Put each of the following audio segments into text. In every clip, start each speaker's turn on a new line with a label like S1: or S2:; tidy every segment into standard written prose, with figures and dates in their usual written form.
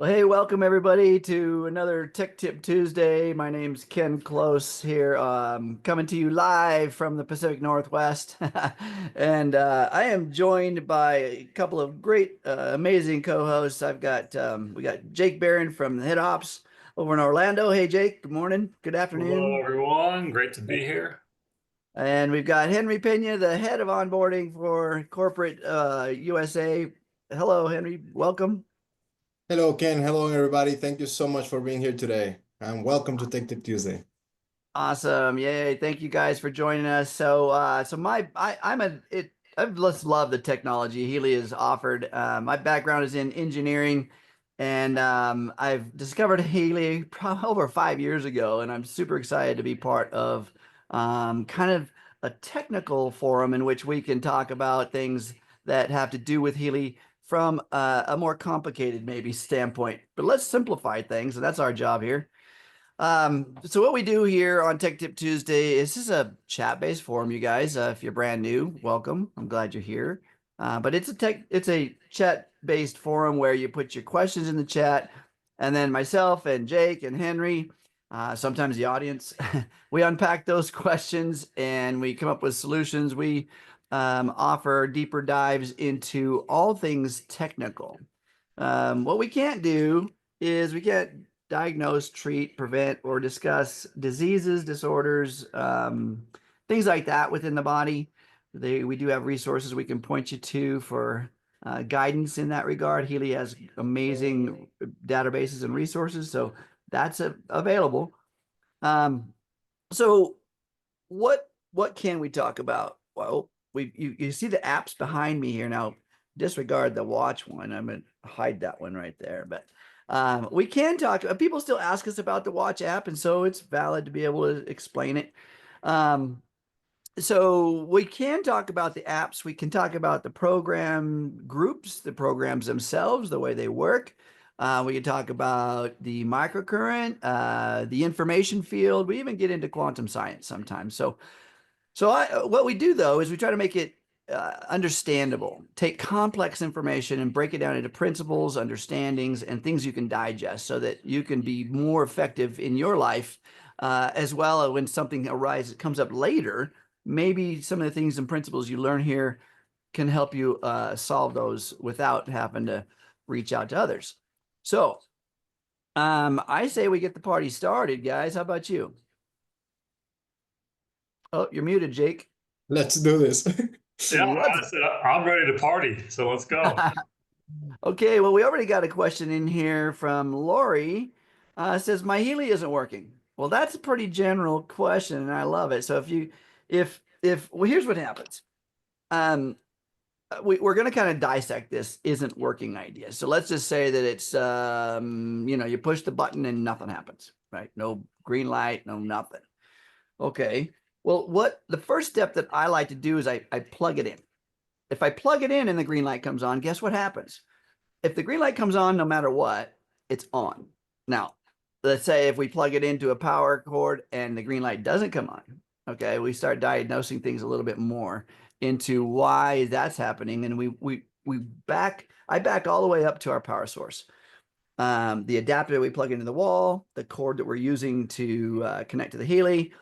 S1: Well, hey, welcome everybody to another Tech Tip Tuesday. My name's Ken Close here, coming to you live from the Pacific Northwest. And I am joined by a couple of great, amazing co-hosts. We got Jake Barron from the Head Ops over in Orlando. Hey, Jake, good morning, good
S2: Hello,
S1: afternoon.
S2: everyone. Great to be here.
S1: And we've got Henry Pena, the head of onboarding for corporate USA. Hello, Henry, welcome.
S3: Hello, Ken. Hello, everybody. Thank you so much for being here today. And welcome to Tech Tip Tuesday.
S1: Awesome. Yay. Thank you guys for joining us. I've just loved the technology Healy has offered. My background is in engineering and I've discovered Healy probably over 5 years ago, and I'm super excited to be part of kind of a technical forum in which we can talk about things that have to do with Healy from a more complicated maybe standpoint. But let's simplify things, and that's our job here. So what we do here on Tech Tip Tuesday is this is a chat-based forum, you guys. If you're brand new, welcome. I'm glad you're here. But it's a chat-based forum where you put your questions in the chat, and then myself and Jake and Henry, sometimes the audience, we unpack those questions and we come up with solutions. We offer deeper dives into all things technical. What we can't do is we can't diagnose, treat, prevent, or discuss diseases, disorders, things like that within the body. We do have resources we can point you to for guidance in that regard. Healy has amazing databases and resources, so that's available. So what can we talk about? Well, you see the apps behind me here now. Disregard the watch one. I'm gonna hide that one right there, but we can talk. People still ask us about the watch app, and so it's valid to be able to explain it. So we can talk about the apps. We can talk about the program groups, the programs themselves, the way they work. We can talk about the microcurrent, the information field. We even get into quantum science sometimes. What we do though is we try to make it understandable, take complex information and break it down into principles, understandings, and things you can digest so that you can be more effective in your life, as well when something arises, comes up later. Maybe some of the things and principles you learn here can help you solve those without having to reach out to others. So I say we get the party started, guys. How about you? Oh, you're muted, Jake.
S3: Let's do this.
S2: Yeah,
S1: Let's
S2: I said I'm ready to party, so let's go.
S1: Okay, well, we already got a question in here from Lori. Says my Healy isn't working. Well, that's a pretty general question, and I love it. So if here's what happens. Um, we're going to kind of dissect this isn't working idea. So let's just say that it's you push the button and nothing happens, right? No green light, no nothing. Okay. Well, what the first step that I like to do is I plug it in. If I plug it in and the green light comes on, guess what happens? If the green light comes on, no matter what, it's on. Now, let's say if we plug it into a power cord and the green light doesn't come on, okay, we start diagnosing things a little bit more into why that's happening. And I back all the way up to our power source. The adapter that we plug into the wall, the cord that we're using to connect to the Healy,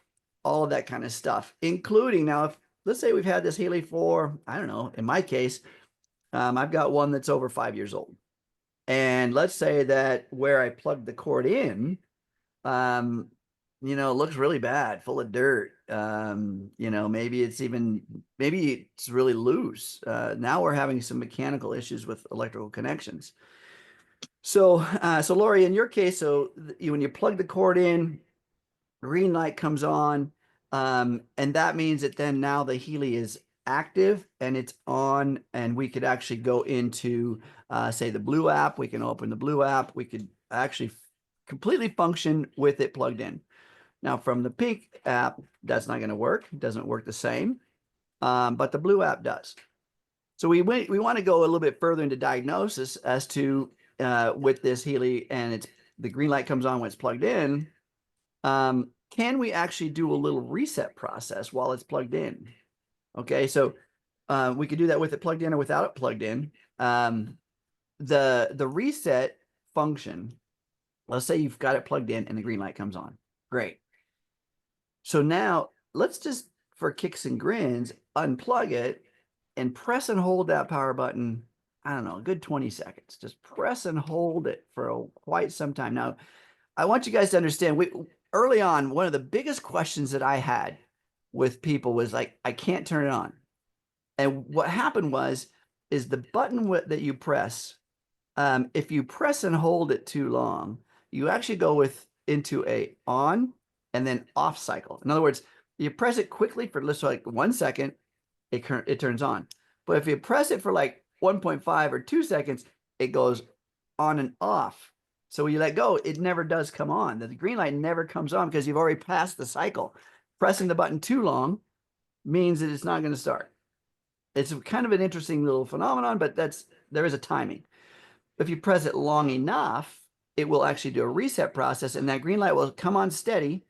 S1: all of that kind of stuff, including now, if let's say we've had this Healy for, I don't know, in my case, I've got one that's over 5 years old. And let's say that where I plugged the cord in, it looks really bad, full of dirt. Maybe it's really loose. Now we're having some mechanical issues with electrical connections. So Lori, in your case, when you plug the cord in, green light comes on, and that means that then now the Healy is active and it's on, and we could actually go into say the blue app. We can open the blue app. We could actually completely function with it plugged in. Now from the Peak app, that's not going to work. It doesn't work the same, but the blue app does. So we want to go a little bit further into diagnosis as to with this Healy, and the green light comes on when it's plugged in. Can we actually do a little reset process while it's plugged in? Okay, so we could do that with it plugged in or without it plugged in. The reset function. Let's say you've got it plugged in and the green light comes on. Great. So now let's just, for kicks and grins, unplug it and press and hold that power button. I don't know, a good 20 seconds. Just press and hold it for quite some time. Now, I want you guys to understand, early on, one of the biggest questions that I had with people was like, I can't turn it on. And what happened is the button that you press, if you press and hold it too long, you actually go into a on and then off cycle. In other words, you press it quickly for like 1 second, it turns on. But if you press it for like 1.5 or 2 seconds, it goes on and off. So when you let go, it never does come on. The green light never comes on because you've already passed the cycle. Pressing the button too long means that it's not going to start. It's kind of an interesting little phenomenon, but there is a timing. If you press it long enough, it will actually do a reset process, and that green light will come on steady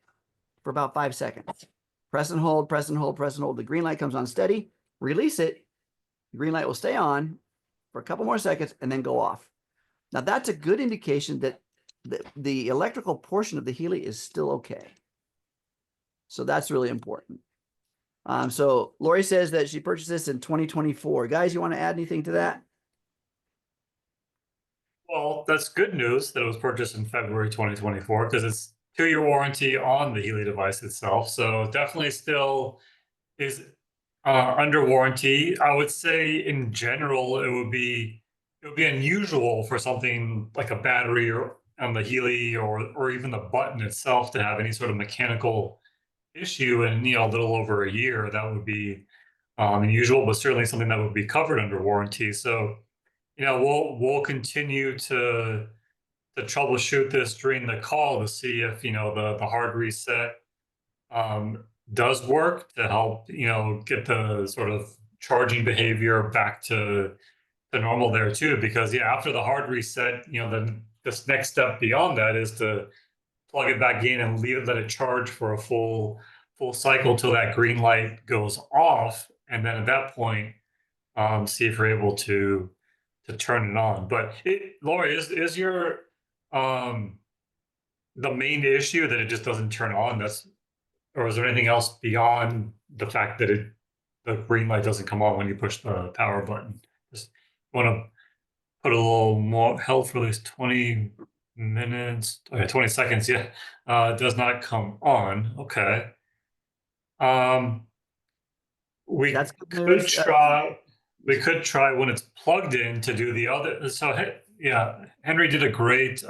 S1: for about 5 seconds. Press and hold, press and hold, press and hold. The green light comes on steady, release it, the green light will stay on for a couple more seconds and then go off. Now that's a good indication that the electrical portion of the Healy is still okay. So that's really important. So Lori says that she purchased this in 2024. Guys, you want to add anything to that?
S2: Well, that's good news that it was purchased in February 2024 because it's 2-year warranty on the Healy device itself. So definitely still is under warranty. I would say in general, it would be unusual for something like a battery or on the Healy or even the button itself to have any sort of mechanical issue in a little over a year. That would be unusual, but certainly something that would be covered under warranty. So we'll continue to troubleshoot this during the call to see if the hard reset does work to help get the sort of charging behavior back to normal there too. Because after the hard reset, then this next step beyond that is to plug it back in and let it charge for a full cycle till that green light goes off, and then at that point, see if you're able to turn it on. But Lori, is your the main issue that it just doesn't turn on? Or is there anything else beyond the fact that the green light doesn't come on when you push the power button? Just want to put a little more held for at least 20 minutes, 20 seconds. Yeah, it does not come on. Okay. We
S1: That's good
S2: could
S1: news.
S2: try. We could try when it's plugged in to do the other. So Henry did a great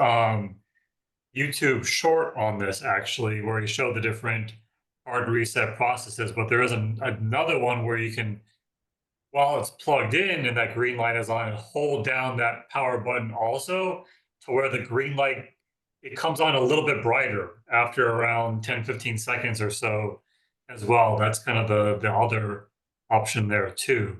S2: YouTube short on this actually, where he showed the different hard reset processes. But there is another one where you can, while it's plugged in and that green light is on, hold down that power button also to where the green light, it comes on a little bit brighter after around 10-15 seconds or so as well. That's kind of the other option there too.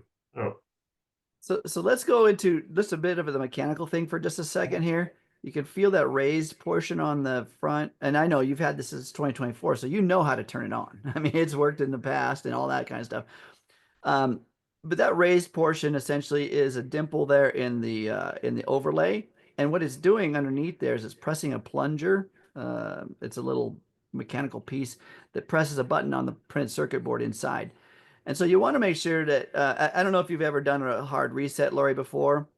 S1: So let's go into just a bit of the mechanical thing for just a second here. You can feel that raised portion on the front. And I know you've had this since 2024, so you know how to turn it on. I mean, it's worked in the past and all that kind of stuff. But that raised portion essentially is a dimple there in the overlay. And what it's doing underneath there is it's pressing a plunger. It's a little mechanical piece that presses a button on the printed circuit board inside. And so you want to make sure that, I don't know if you've ever done a hard reset, Lori, before.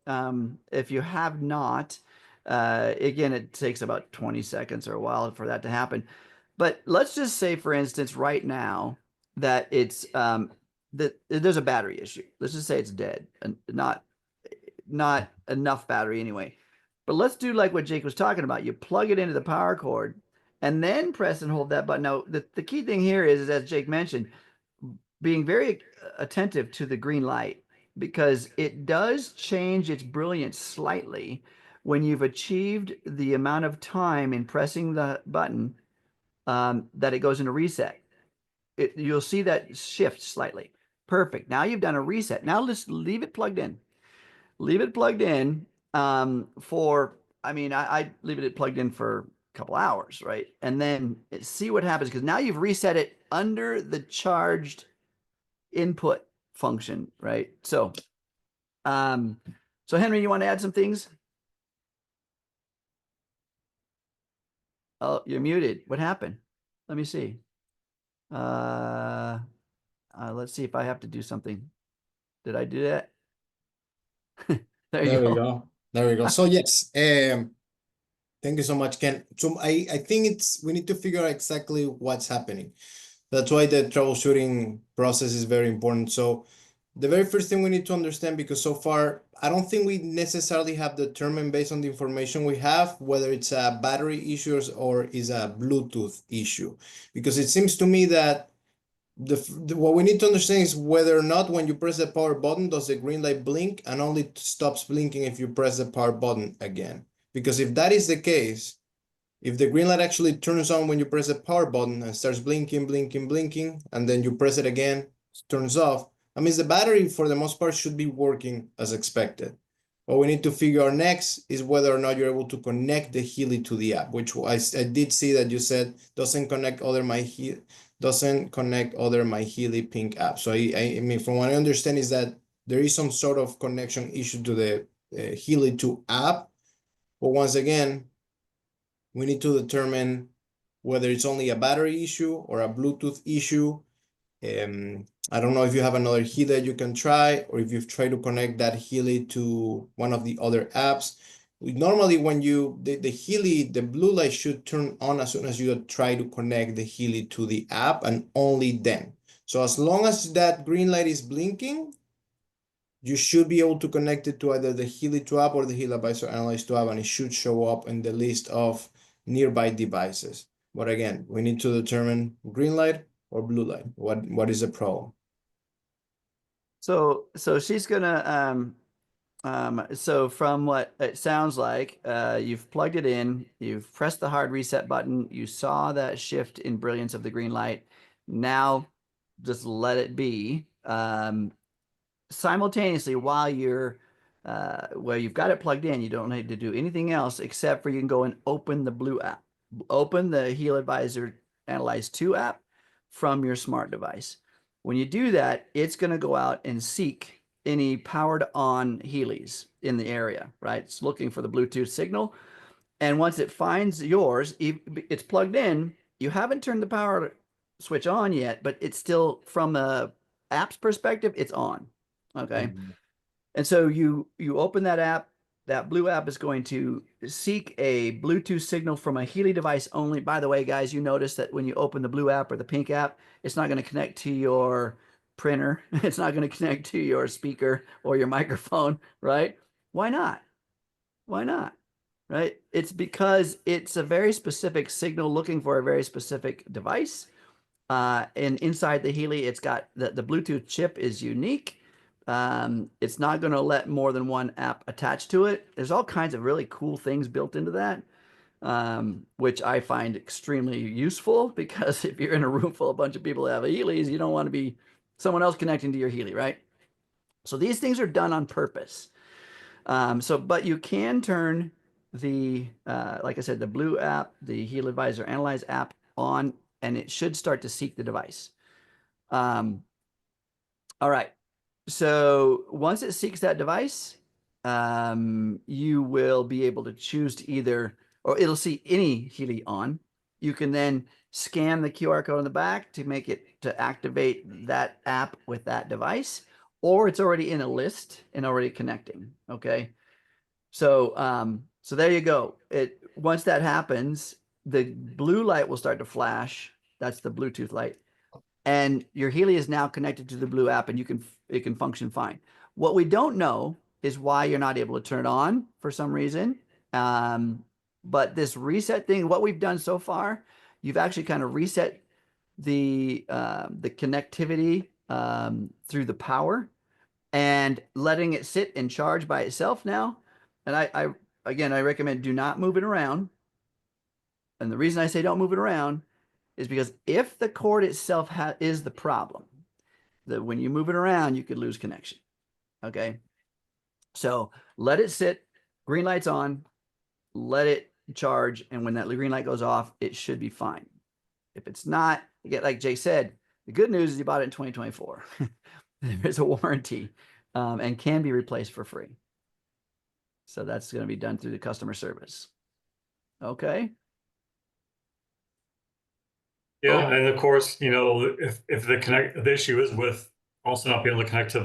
S1: If you have not, again, it takes about 20 seconds or a while for that to happen. But let's just say, for instance, right now that it's that there's a battery issue. Let's just say it's dead and not enough battery anyway. But let's do like what Jake was talking about. You plug it into the power cord and then press and hold that button. Now, the key thing here is, as Jake mentioned, being very attentive to the green light, because it does change its brilliance slightly when you've achieved the amount of time in pressing the button that it goes into reset. You'll see that shift slightly. Perfect. Now you've done a reset. Now let's leave it plugged in. Leave it plugged in for, I mean, I leave it plugged in for a couple hours, right? And then see what happens, because now you've reset it under the charged input function, right? So Henry, you want to add some things? Oh, you're muted. What happened? Let me see. Let's see if I have to do something. Did I do that? There you
S3: There we
S1: go.
S3: go. There we go. So yes, thank you so much, Ken. So I think we need to figure out exactly what's happening. That's why the troubleshooting process is very important. So the very first thing we need to understand, because so far, I don't think we necessarily have determined based on the information we have, whether it's a battery issue or is a Bluetooth issue. Because it seems to me that what we need to understand is whether or not when you press the power button, does the green light blink and only stops blinking if you press the power button again. Because if that is the case, if the green light actually turns on when you press the power button and starts blinking, blinking, blinking, and then you press it again, it turns off, that means the battery for the most part should be working as expected. What we need to figure out next is whether or not you're able to connect the Healy to the app, which I did see that you said doesn't connect other My Healy Pink apps. So I mean, from what I understand is that there is some sort of connection issue to the Healy 2 app. But once again, we need to determine whether it's only a battery issue or a Bluetooth issue. I don't know if you have another Healy that you can try, or if you've tried to connect that Healy to one of the other apps. Normally, when the Healy, the blue light should turn on as soon as you try to connect the Healy to the app, and only then. So as long as that green light is blinking, you should be able to connect it to either the Healy 2 app or the HealAdvisor Analyse 2 app, and it should show up in the list of nearby devices. But again, we need to determine green light or blue light. What is the problem?
S1: So she's gonna so from what it sounds like, you've plugged it in, you've pressed the hard reset button, you saw that shift in brilliance of the green light. Now just let it be. Simultaneously, while you've got it plugged in, you don't need to do anything else except for you can go and open the blue app. Open the HealAdvisor Analyse 2 app from your smart device. When you do that, it's going to go out and seek any powered on Healys in the area, right? It's looking for the Bluetooth signal. And once it finds yours, it's plugged in. You haven't turned the power switch on yet, but it's still, from a app's perspective, it's on. Okay. And so you open that app. That blue app is going to seek a Bluetooth signal from a Healy device only. By the way, guys, you notice that when you open the blue app or the pink app, it's not going to connect to your printer. It's not going to connect to your speaker or your microphone, right? Why not? Why not? Right? It's because it's a very specific signal looking for a very specific device. And inside the Healy, it's got the Bluetooth chip is unique. It's not going to let more than one app attach to it. There's all kinds of really cool things built into that, which I find extremely useful, because if you're in a room full of a bunch of people that have Healys, you don't want to be someone else connecting to your Healy, right? So these things are done on purpose. But you can turn like I said, the blue app, the HealAdvisor Analyse app on, and it should start to seek the device. All right. So once it seeks that device, you will be able to choose to either, or it'll see any Healy on. You can then scan the QR code on the back to activate that app with that device, or it's already in a list and already connecting. Okay. So there you go. Once that happens, the blue light will start to flash. That's the Bluetooth light. And your Healy is now connected to the blue app, and it can function fine. What we don't know is why you're not able to turn it on for some reason. But this reset thing, what we've done so far, you've actually kind of reset the connectivity through the power, and letting it sit and charge by itself now. And I again, I recommend do not move it around. And the reason I say don't move it around is because if the cord itself is the problem, that when you move it around, you could lose connection. Okay. So let it sit, green light's on, let it charge. And when that green light goes off, it should be fine. If it's not, again, like Jay said, the good news is you bought it in 2024. There is a warranty, and can be replaced for free. So that's going to be done through the customer service. Okay.
S2: Yeah, and of course, you know, if the issue is with also not being able to connect to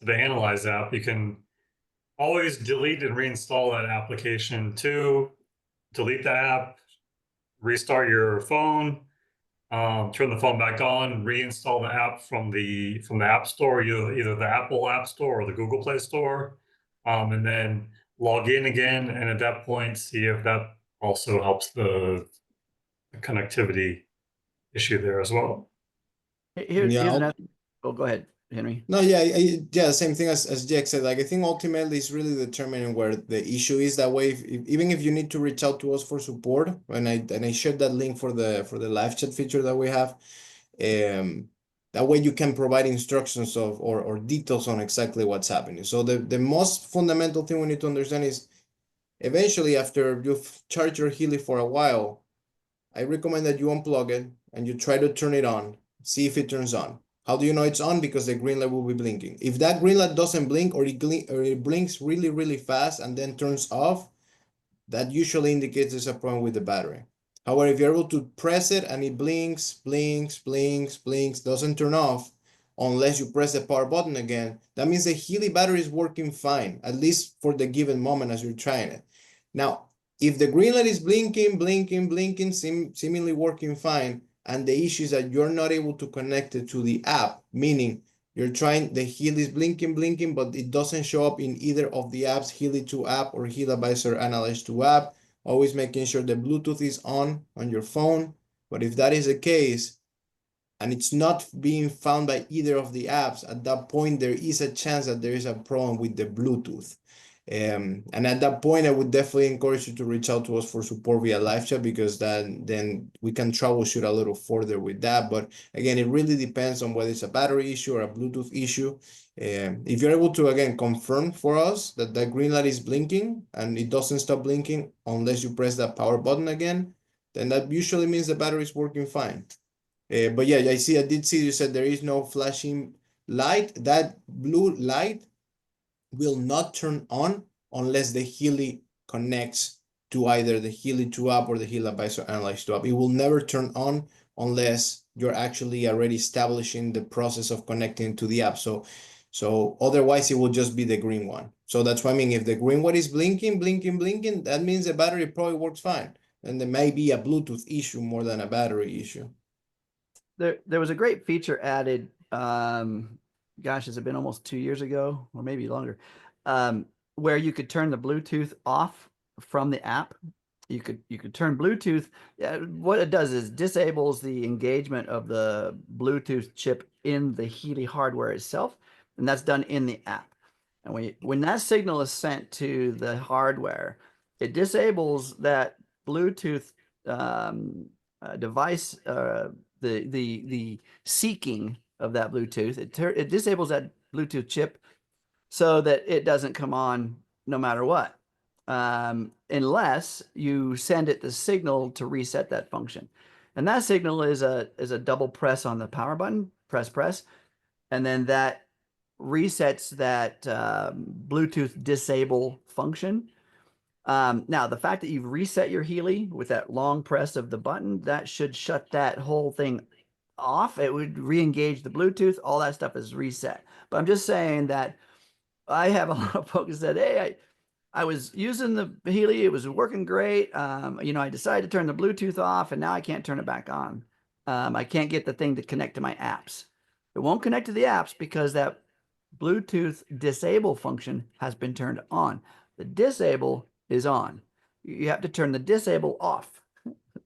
S2: the Analyze app, you can always delete and reinstall that application to delete the app, restart your phone, turn the phone back on, reinstall the app from the App Store, either the Apple App Store or the Google Play Store, and then log in again, and at that point, see if that also helps the connectivity issue there as well.
S1: Here's
S3: Yeah.
S1: another. Oh, go ahead, Henry.
S3: No, yeah, yeah, same thing as Jack said. Like, I think ultimately it's really determining where the issue is. That way, even if you need to reach out to us for support, and I shared that link for the live chat feature that we have, that way you can provide instructions of or details on exactly what's happening. So the most fundamental thing we need to understand is eventually after you've charged your Healy for a while, I recommend that you unplug it and you try to turn it on, see if it turns on. How do you know it's on? Because the green light will be blinking. If that green light doesn't blink or it blinks really, really fast and then turns off, that usually indicates there's a problem with the battery. However, if you're able to press it and it blinks, blinks, blinks, blinks, doesn't turn off, unless you press the power button again, that means the Healy battery is working fine, at least for the given moment as you're trying it. Now, if the green light is blinking, blinking, blinking, seemingly working fine, and the issue is that you're not able to connect it to the app, meaning you're trying, the Healy is blinking, blinking, but it doesn't show up in either of the apps, Healy 2 app or HealAdvisor Analyse 2 app, always making sure the Bluetooth is on your phone. But if that is the case, and it's not being found by either of the apps, at that point, there is a chance that there is a problem with the Bluetooth. And at that point, I would definitely encourage you to reach out to us for support via live chat, because then we can troubleshoot a little further with that. But again, it really depends on whether it's a battery issue or a Bluetooth issue. If you're able to, again, confirm for us that the green light is blinking and it doesn't stop blinking unless you press that power button again, then that usually means the battery is working fine. But yeah, I did see you said there is no flashing light. That blue light will not turn on unless the Healy connects to either the Healy 2 app or the HealAdvisor Analyse 2 app. It will never turn on unless you're actually already establishing the process of connecting to the app. So otherwise, it will just be the green one. So that's why I mean, if the green one is blinking, blinking, blinking, that means the battery probably works fine. And there may be a Bluetooth issue more than a battery issue.
S1: There was a great feature added. Gosh, has it been almost 2 years ago, or maybe longer? Where you could turn the Bluetooth off from the app. You could turn Bluetooth. What it does is disables the engagement of the Bluetooth chip in the Healy hardware itself, and that's done in the app. And when that signal is sent to the hardware, it disables that Bluetooth device. The seeking of that Bluetooth. It disables that Bluetooth chip so that it doesn't come on no matter what, unless you send it the signal to reset that function. And that signal is a double press on the power button, press, and then that resets that Bluetooth disable function. Now, the fact that you've reset your Healy with that long press of the button, that should shut that whole thing off. It would re-engage the Bluetooth. All that stuff is reset. But I'm just saying that I have a lot of folks that, hey, I was using the Healy. It was working great. I decided to turn the Bluetooth off, and now I can't turn it back on. I can't get the thing to connect to my apps. It won't connect to the apps because that Bluetooth disable function has been turned on. The disable is on. You have to turn the disable off,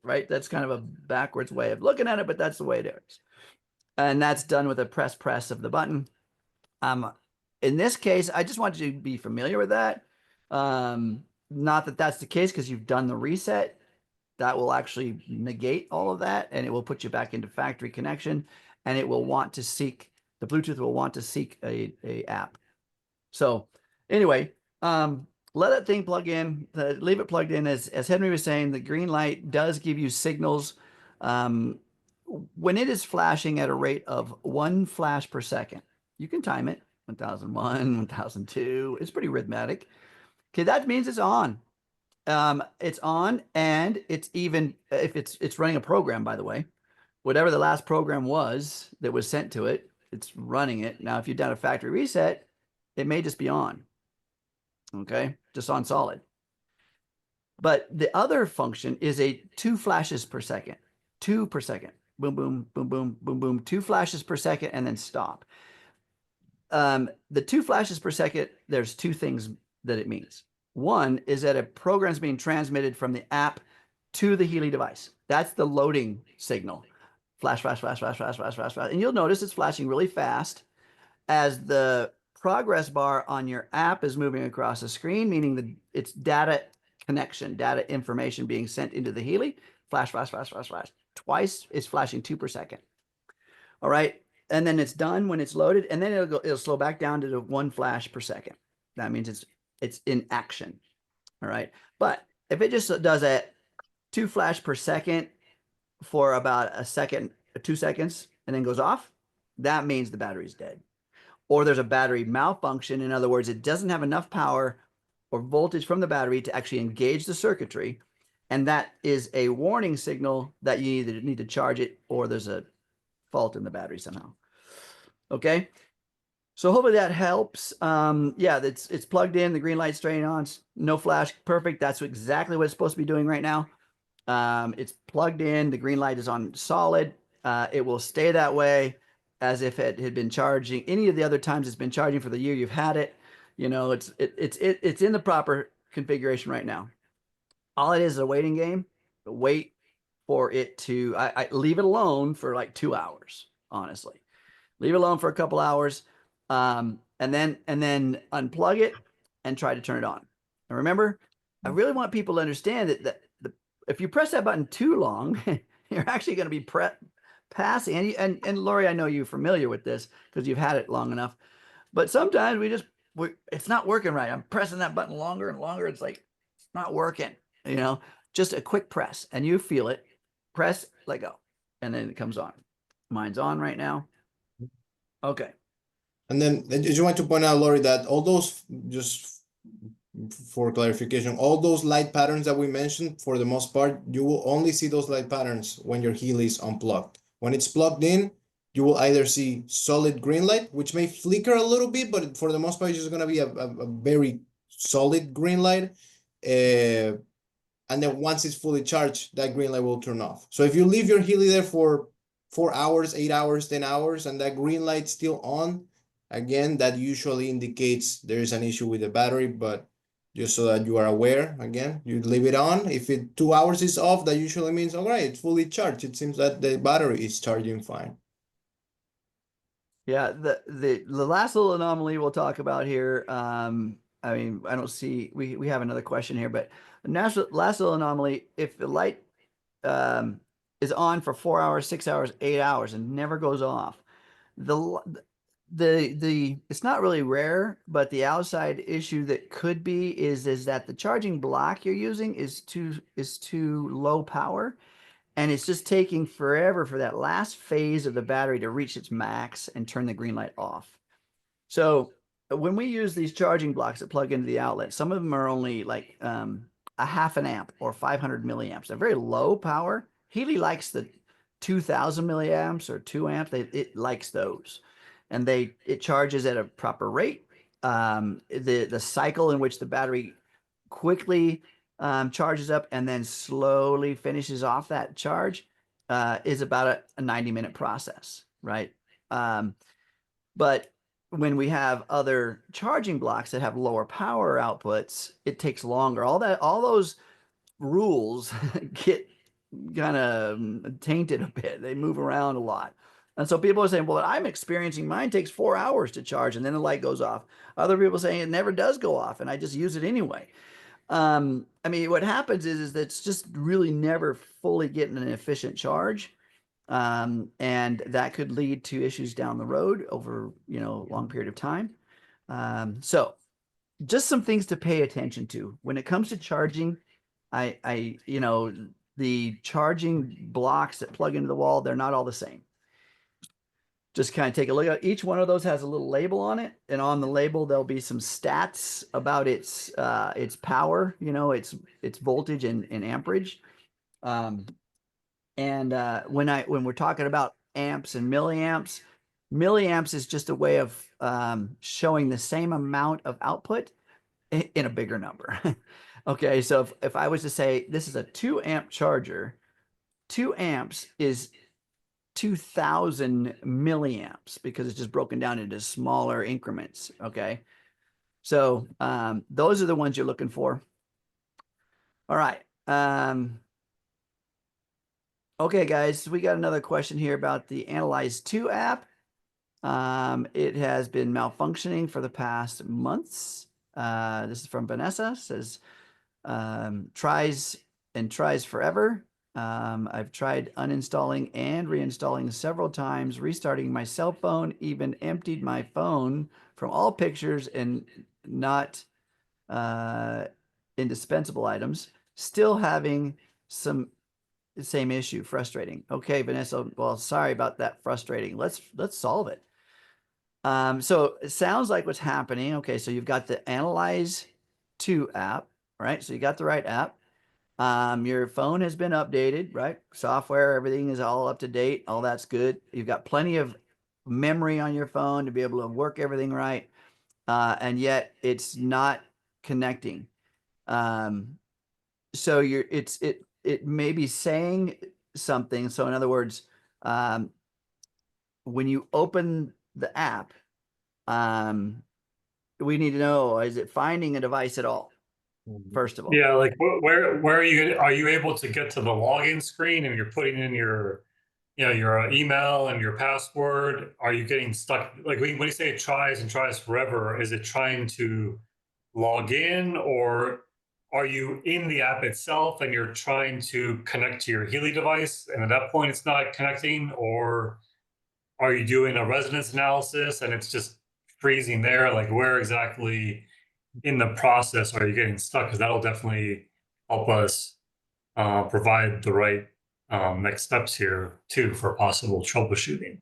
S1: right? That's kind of a backwards way of looking at it, but that's the way it is. And that's done with a press of the button. In this case, I just want you to be familiar with that. Not that that's the case because you've done the reset. That will actually negate all of that, and it will put you back into factory connection, and it will want to seek, the Bluetooth will want to seek a app. So anyway, let that thing plug in, leave it plugged in. As Henry was saying, the green light does give you signals. When it is flashing at a rate of 1 flash per second, you can time it, 1001, 1002. It's pretty rhythmic. Okay, that means it's on. It's on, and it's even if it's running a program, by the way. whatever the last program was that was sent to it, it's running it. Now, if you've done a factory reset, it may just be on, okay, just on solid. But the other function is a 2 flashes per second, 2 per second, boom, boom, boom, boom, boom, boom, 2 flashes per second, and then stop. The 2 flashes per second, there's 2 things that it means. One is that a program is being transmitted from the app to the Healy device. That's the loading signal. Flash, flash, flash, flash, flash, flash, flash, flash. And you'll notice it's flashing really fast as the progress bar on your app is moving across the screen, meaning that it's data connection, data information being sent into the Healy. Flash, flash, flash, flash, flash. Twice, it's flashing 2 per second. All right. And then it's done when it's loaded, and then it'll slow back down to the 1 flash per second. That means it's in action. All right. But if it just does a 2 flash per second for about a second, 2 seconds, and then goes off, that means the battery's dead. Or there's a battery malfunction. In other words, it doesn't have enough power or voltage from the battery to actually engage the circuitry. And that is a warning signal that you either need to charge it or there's a fault in the battery somehow. Okay. So hopefully that helps. Yeah, it's plugged in, the green light's straight on, no flash, perfect. That's exactly what it's supposed to be doing right now. It's plugged in, the green light is on solid. It will stay that way as if it had been charging any of the other times it's been charging for the year you've had it. You know, it's in the proper configuration right now. All it is a waiting game. Wait for it to I leave it alone for like 2 hours, honestly. Leave it alone for a couple hours, and then unplug it and try to turn it on. And remember, I really want people to understand that if you press that button too long, you're actually going to be passing. And Lori, I know you're familiar with this because you've had it long enough. But sometimes it's not working right. I'm pressing that button longer and longer. It's like it's not working. You know, just a quick press, and you feel it. Press, let go, and then it comes on. Mine's on right now. Okay.
S3: And then I just want to point out, Lori, that all those, just for clarification, all those light patterns that we mentioned, for the most part, you will only see those light patterns when your Healy is unplugged. When it's plugged in, you will either see solid green light, which may flicker a little bit, but for the most part, it's just going to be a very solid green light. And then once it's fully charged, that green light will turn off. So if you leave your Healy there for 4 hours, 8 hours, 10 hours, and that green light's still on, again, that usually indicates there is an issue with the battery, but just so that you are aware, again, you leave it on. If 2 hours is off, that usually means, all right, it's fully charged. It seems that the battery is charging fine.
S1: Yeah, the last little anomaly we'll talk about here. I mean, I don't see we have another question here, but the last little anomaly, if the light is on for 4 hours, 6 hours, 8 hours and never goes off, it's not really rare, but the outside issue that could be is that the charging block you're using is too low power, and it's just taking forever for that last phase of the battery to reach its max and turn the green light off. So when we use these charging blocks that plug into the outlet, some of them are only like a half an amp or 500 milliamps. They're very low power. Healy likes the 2000 milliamps or 2 amps. It likes those, and it charges at a proper rate. The cycle in which the battery quickly charges up and then slowly finishes off that charge is about a 90-minute process, right? But when we have other charging blocks that have lower power outputs, it takes longer. All those rules get kind of tainted a bit. They move around a lot. And so people are saying, well, I'm experiencing mine takes 4 hours to charge and then the light goes off. Other people saying it never does go off and I just use it anyway. I mean, what happens is that it's just really never fully getting an efficient charge. And that could lead to issues down the road over, a long period of time. So just some things to pay attention to when it comes to charging. The charging blocks that plug into the wall, they're not all the same. Just kind of take a look at each one of those has a little label on it, and on the label there'll be some stats about its power, its voltage and amperage. And when we're talking about amps and milliamps, milliamps is just a way of showing the same amount of output in a bigger number. Okay, so if I was to say this is a 2 amp charger, 2 amps is 2000 milliamps because it's just broken down into smaller increments. Okay, so those are the ones you're looking for. All right. Okay, guys, we got another question here about the Analyze 2 app. It has been malfunctioning for the past months. This is from Vanessa. Says tries forever. I've tried uninstalling and reinstalling several times, restarting my cell phone, even emptied my phone from all pictures and not indispensable items, still having some same issue. Frustrating. Okay, Vanessa, well, sorry about that. Frustrating. Let's solve it. So it sounds like what's happening. Okay, so you've got the Analyze 2 app, right? So you got the right app. Your phone has been updated, right? Software, everything is all up to date. All that's good. You've got plenty of memory on your phone to be able to work everything right. And yet it's not connecting. So it may be saying something. So in other words, when you open the app, we need to know, is it finding a device at all? First of all.
S2: Yeah, like where are you able to get to the login screen and you're putting in your your email and your password? Are you getting stuck? Like when you say it tries and tries forever, is it trying to log in, or are you in the app itself and you're trying to connect to your Healy device and at that point it's not connecting? Or are you doing a resonance analysis and it's just freezing there? Like where exactly in the process are you getting stuck? Because that'll definitely help us provide the right next steps here too for possible troubleshooting.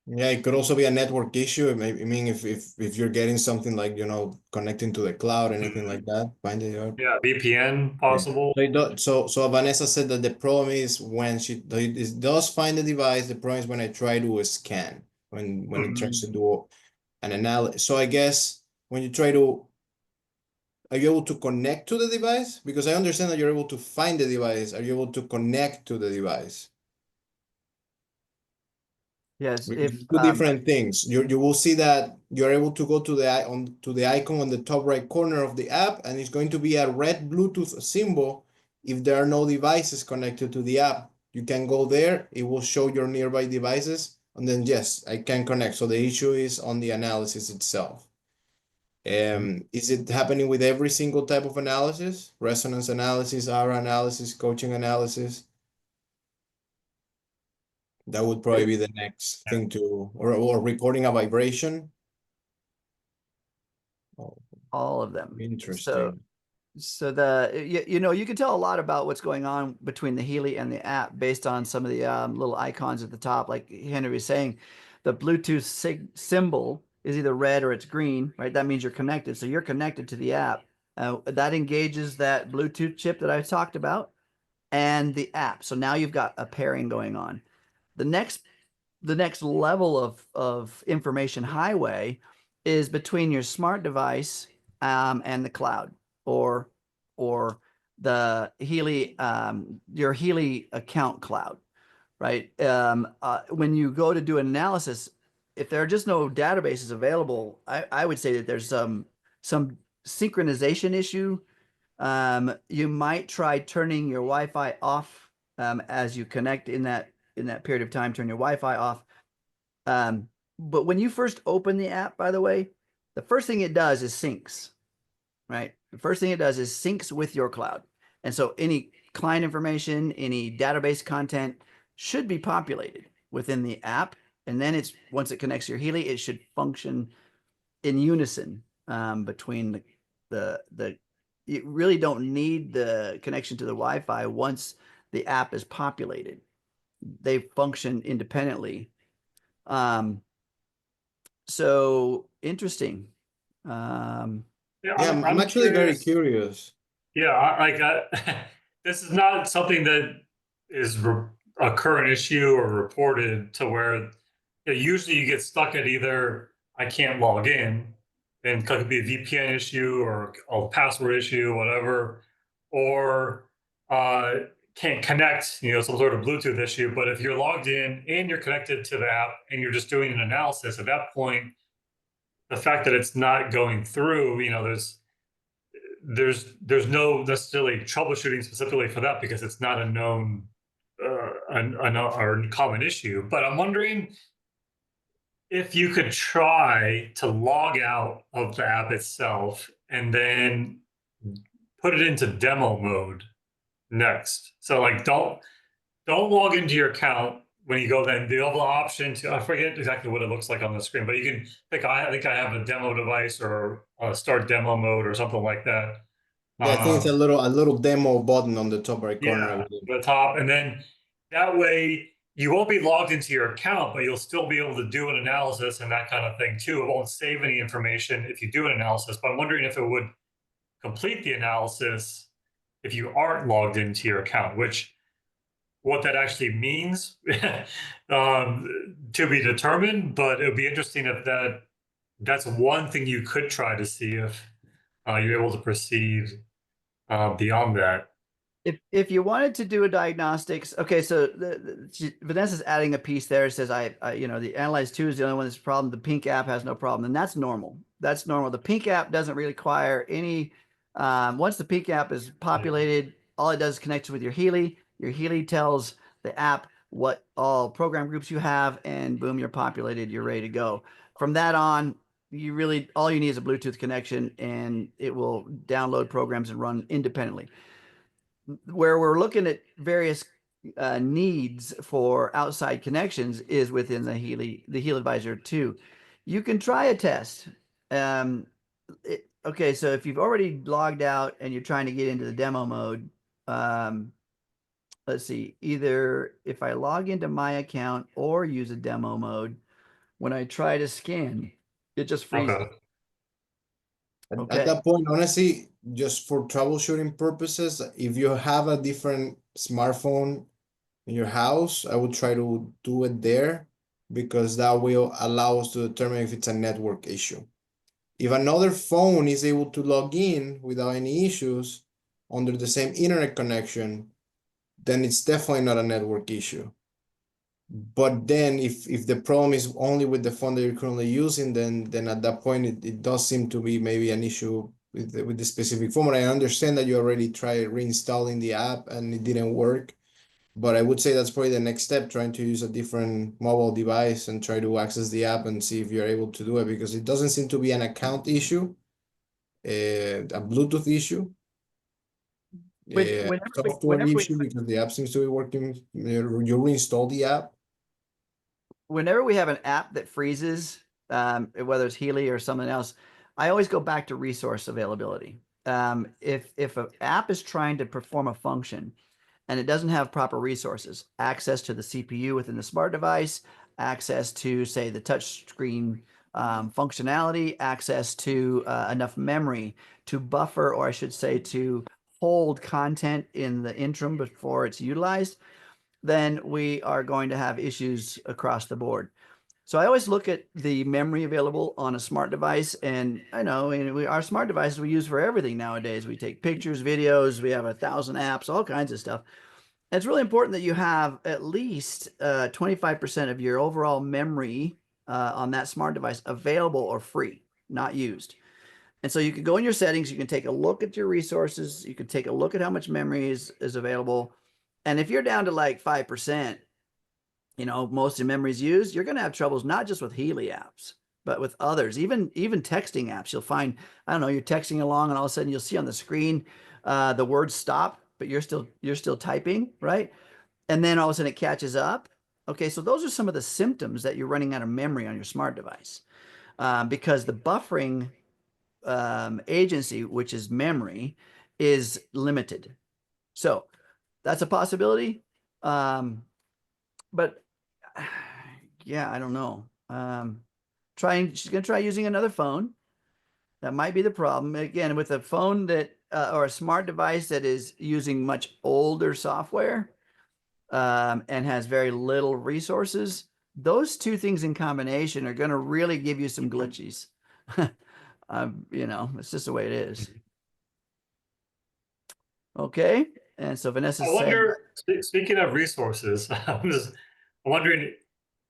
S3: Yeah, it could also be a network issue. I mean, if you're getting something like, connecting to the cloud, anything like that, find it out.
S2: Yeah, VPN
S3: Yeah.
S2: possible.
S3: So Vanessa said that the problem is when it does find the device, the problem is when I try to scan, when it tries to do an analysis. So I guess when you try to, are you able to connect to the device? Because I understand that you're able to find the device. Are you able to connect to the device?
S1: Yes,
S3: Because
S1: if
S3: two different things. You will see that you're able to go to the icon on the top right corner of the app, and it's going to be a red Bluetooth symbol. If there are no devices connected to the app, you can go there. It will show your nearby devices, and then yes, I can connect. So the issue is on the analysis itself. Is it happening with every single type of analysis? Resonance analysis, aura analysis, coaching analysis? That would probably be the next thing to, or recording a vibration. Oh,
S1: all of them.
S3: interesting.
S1: So you can tell a lot about what's going on between the Healy and the app based on some of the little icons at the top. Like Henry was saying, the Bluetooth symbol is either red or it's green, right? That means you're connected. So you're connected to the app. That engages that Bluetooth chip that I talked about and the app. So now you've got a pairing going on. The next level of information highway is between your smart device and the cloud, or the Healy your Healy account cloud, right? When you go to do an analysis, if there are just no databases available, I would say that there's some synchronization issue. You might try turning your Wi-Fi off as you connect in that period of time. Turn your Wi-Fi off. But when you first open the app, by the way, the first thing it does is syncs, right? The first thing it does is syncs with your cloud. And so any client information, any database content should be populated within the app. And then once it connects to your Healy, it should function in unison between you really don't need the connection to the Wi-Fi once the app is populated. They function independently. So interesting.
S2: Yeah,
S3: I'm actually very curious.
S2: Yeah, this is not something that is a current issue or reported to where usually you get stuck at either I can't log in, and it could be a VPN issue or a password issue, whatever, or can't connect, some sort of Bluetooth issue. But if you're logged in and you're connected to the app and you're just doing an analysis, at that point, the fact that it's not going through, there's no necessarily troubleshooting specifically for that because it's not a known or common issue. But I'm wondering if you could try to log out of the app itself and then put it into demo mode next. So like don't log into your account when you go. Then the other option to, I forget exactly what it looks like on the screen, but you can pick, I think I have a demo device or start demo mode or something like that.
S3: Yeah, I think it's a little demo button on the top right corner. I
S2: Yeah,
S3: believe.
S2: the top, and then that way you won't be logged into your account, but you'll still be able to do an analysis and that kind of thing too. It won't save any information if you do an analysis, but I'm wondering if it would complete the analysis if you aren't logged into your account, which what that actually means to be determined. But it would be interesting if that's one thing you could try to see if you're able to proceed beyond that.
S1: If you wanted to do a diagnostics, okay, so Vanessa's adding a piece there. It says the Analyze 2 is the only one that's a problem. The pink app has no problem, and that's normal. That's normal. The pink app doesn't really require any. Once the pink app is populated, all it does is connect with your Healy. Your Healy tells the app what all program groups you have, and boom, you're populated. You're ready to go. From that on, all you need is a Bluetooth connection, and it will download programs and run independently. Where we're looking at various needs for outside connections is within the HealAdvisor 2. You can try a test. Okay, so if you've already logged out and you're trying to get into the demo mode, let's see, either if I log into my account or use a demo mode, when I try to scan, it just freezes.
S2: Okay.
S3: At that point, honestly, just for troubleshooting purposes, if you have a different smartphone in your house, I would try to do it there because that will allow us to determine if it's a network issue. If another phone is able to log in without any issues under the same internet connection, then it's definitely not a network issue. But then if the problem is only with the phone that you're currently using, then at that point it does seem to be maybe an issue with the specific phone. I understand that you already tried reinstalling the app and it didn't work, but I would say that's probably the next step, trying to use a different mobile device and try to access the app and see if you're able to do it, because it doesn't seem to be an account issue, a Bluetooth issue. Software issue because the app seems to be working. You reinstall the app.
S1: Whenever we have an app that freezes, whether it's Healy or something else, I always go back to resource availability. If an app is trying to perform a function and it doesn't have proper resources, access to the CPU within the smart device, access to, say, the touch screen functionality, access to enough memory to buffer, or I should say to hold content in the interim before it's utilized, then we are going to have issues across the board. So I always look at the memory available on a smart device, and I know our smart devices we use for everything nowadays. We take pictures, videos, we have 1,000 apps, all kinds of stuff. And it's really important that you have at least 25% of your overall memory on that smart device available or free, not used. And so you can go in your settings, you can take a look at your resources, you can take a look at how much memory is available. And if you're down to like 5%, most of the memories used, you're going to have troubles not just with Healy apps, but with others, even texting apps. You'll find, I don't know, you're texting along and all of a sudden you'll see on the screen the words stop, but you're still typing, right? And then all of a sudden it catches up. Okay, so those are some of the symptoms that you're running out of memory on your smart device, because the buffering agency, which is memory, is limited. So that's a possibility. But yeah, I don't know. She's going to try using another phone. That might be the problem. Again, with a phone that, or a smart device that is using much older software, and has very little resources, those two things in combination are going to really give you some glitches. You know, it's just the way it is. Okay. And so Vanessa
S2: I
S1: said,
S2: wonder, speaking of resources, I'm just wondering,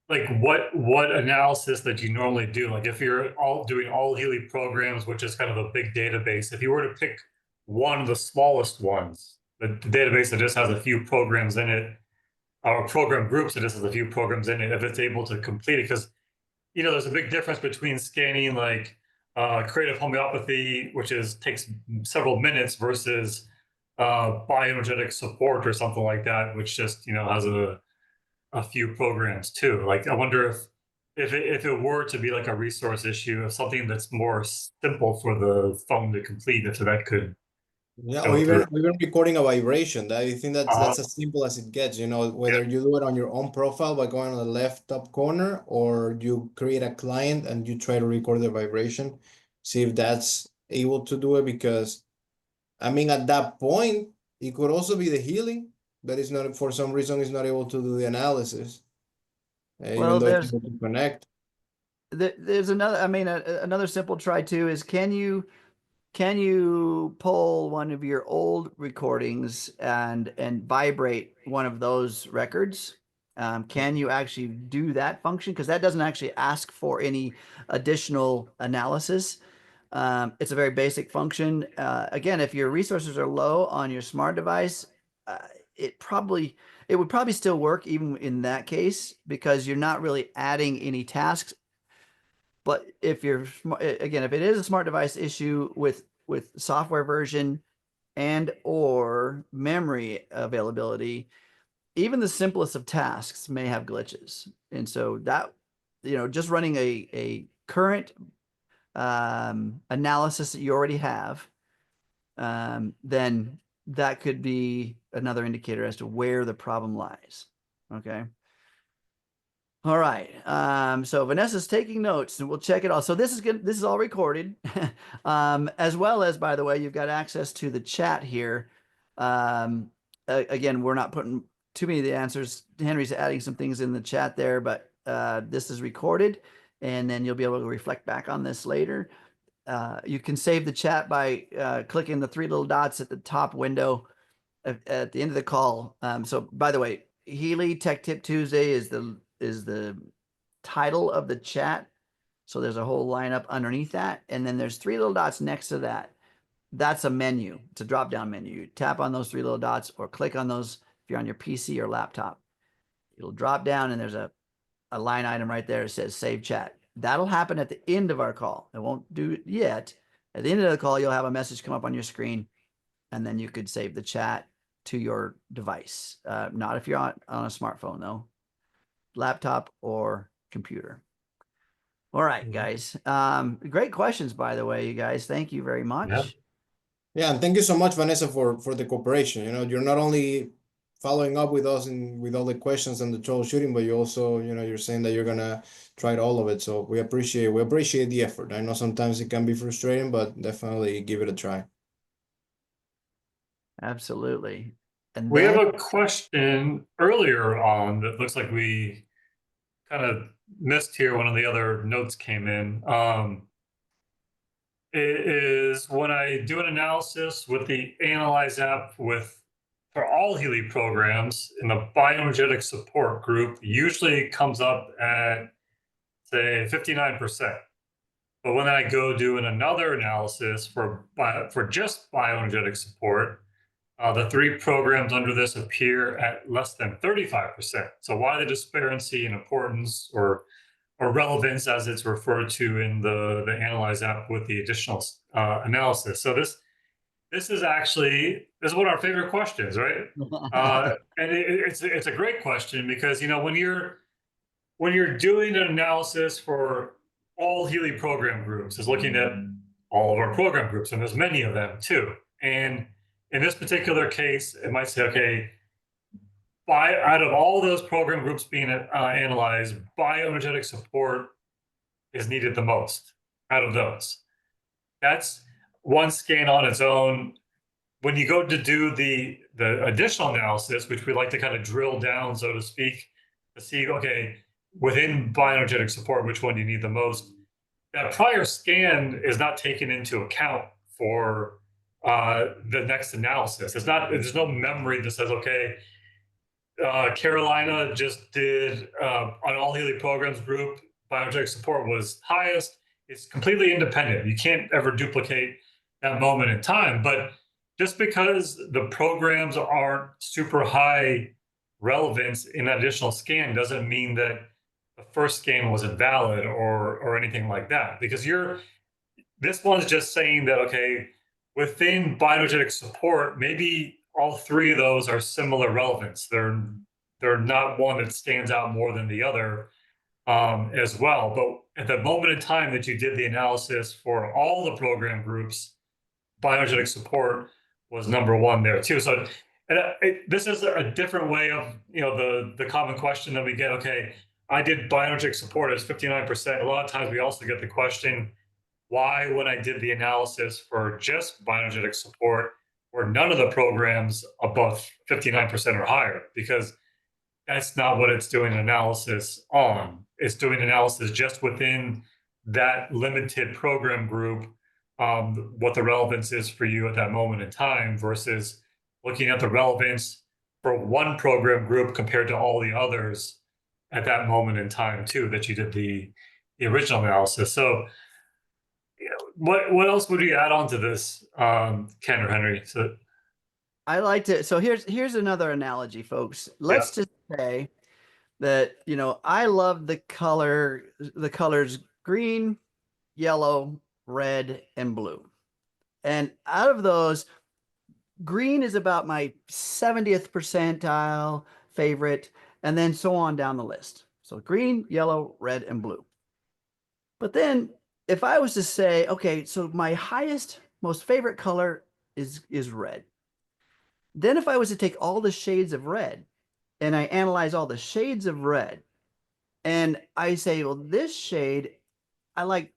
S2: like, what analysis that you normally do? Like, if you're doing all Healy programs, which is kind of a big database, if you were to pick one of the smallest ones, the database that just has a few programs in it, or program groups that just has a few programs in it, if it's able to complete it, because there's a big difference between scanning like creative homeopathy, which takes several minutes, versus bioenergetic support or something like that, which just has a few programs too. Like, I wonder if it were to be like a resource issue of something that's more simple for the phone to complete, if that could
S3: Yeah, or
S2: go through.
S3: even recording a vibration. I think
S2: Uh,
S3: that's as simple as it gets.
S2: yeah.
S3: Whether you do it on your own profile by going on the left top corner, or you create a client and you try to record the vibration, see if that's able to do it. Because I mean, at that point, it could also be the healing that is not, for some reason, is not able to do the analysis, even
S1: well,
S3: though it's able to connect.
S1: there's another, I mean, another simple try too is can you pull one of your old recordings and vibrate one of those records? Can you actually do that function? Because that doesn't actually ask for any additional analysis. It's a very basic function. Again, if your resources are low on your smart device, uh, it would probably still work even in that case, because you're not really adding any tasks. But if you're again, if it is a smart device issue with software version and or memory availability, even the simplest of tasks may have glitches. And so that, just running a current analysis that you already have, then that could be another indicator as to where the problem lies. Okay. All right. So Vanessa's taking notes, and we'll check it all. So this is good. This is all recorded, as well as, by the way, you've got access to the chat here. Again, we're not putting too many of the answers. Henry's adding some things in the chat there, but this is recorded, and then you'll be able to reflect back on this later. You can save the chat by clicking the three little dots at the top window at the end of the call. So, by the way, Healy Tech Tip Tuesday is the title of the chat. So there's a whole lineup underneath that, and then there's three little dots next to that. That's a menu. It's a drop-down menu. You tap on those three little dots or click on those if you're on your PC or laptop. It'll drop down, and there's a line item right there that says Save Chat. That'll happen at the end of our call. It won't do it yet. At the end of the call, you'll have a message come up on your screen, and then you could save the chat to your device. Not if you're on a smartphone, though. Laptop or computer. All right, guys. Great questions, by the way, you guys. Thank you very much.
S2: Yeah.
S3: Yeah, and thank you so much, Vanessa, for the cooperation. You're not only following up with us and with all the questions and the troubleshooting, but you also, you're saying that you're gonna try all of it. So we appreciate the effort. I know sometimes it can be frustrating, but definitely give it a try.
S1: Absolutely. And
S2: We
S1: then
S2: have a question earlier on that looks like we kind of missed here. One of the other notes came in. It is when I do an analysis with the Analyze app for all Healy programs in the Bioenergetic Support group, usually comes up at, say, 59%. But when I go do another analysis for just bioenergetic support, the three programs under this appear at less than 35%. So why the disparity in importance or relevance, as it's referred to in the Analyze app with the additional analysis? So this is one of our favorite questions, right? And it's a great question, because when you're doing an analysis for all Healy program groups, is looking at all of our program groups, and there's many of them too. And in this particular case, it might say, okay, out of all those program groups being analyzed, bioenergetic support is needed the most out of those. That's one scan on its own. when you go to do the additional analysis, which we like to kind of drill down, so to speak, to see, okay, within bioenergetic support, which one do you need the most? That prior scan is not taken into account for the next analysis. It's not, there's no memory that says, okay, Carolina just did on All Healy Programs group, bioenergetic support was highest. It's completely independent. You can't ever duplicate that moment in time. But just because the programs aren't super high relevance in that additional scan doesn't mean that the first scan was invalid or anything like that. Because this one's just saying that, okay, within bioenergetic support, maybe all three of those are similar relevance. They're not one that stands out more than the other as well. But at the moment in time that you did the analysis for all the program groups, bioenergetic support was number one there too. So this is a different way of, the common question that we get. Okay, I did bioenergetic support as 59%. A lot of times we also get the question, why, when I did the analysis for just bioenergetic support, were none of the programs above 59% or higher? Because that's not what it's doing analysis on. It's doing analysis just within that limited program group, what the relevance is for you at that moment in time versus looking at the relevance for one program group compared to all the others at that moment in time too, that you did the original analysis. So what else would you add on to this, Ken or Henry? So
S1: I like to, so here's another analogy, folks. Let's just say that, I love the colors green, yellow, red, and blue. And out of those, green is about my 70th percentile favorite, and then so on down the list. So green, yellow, red, and blue. But then if I was to say, okay, so my highest, most favorite color is red. Then if I was to take all the shades of red and I analyze all the shades of red and I say, well, this shade I like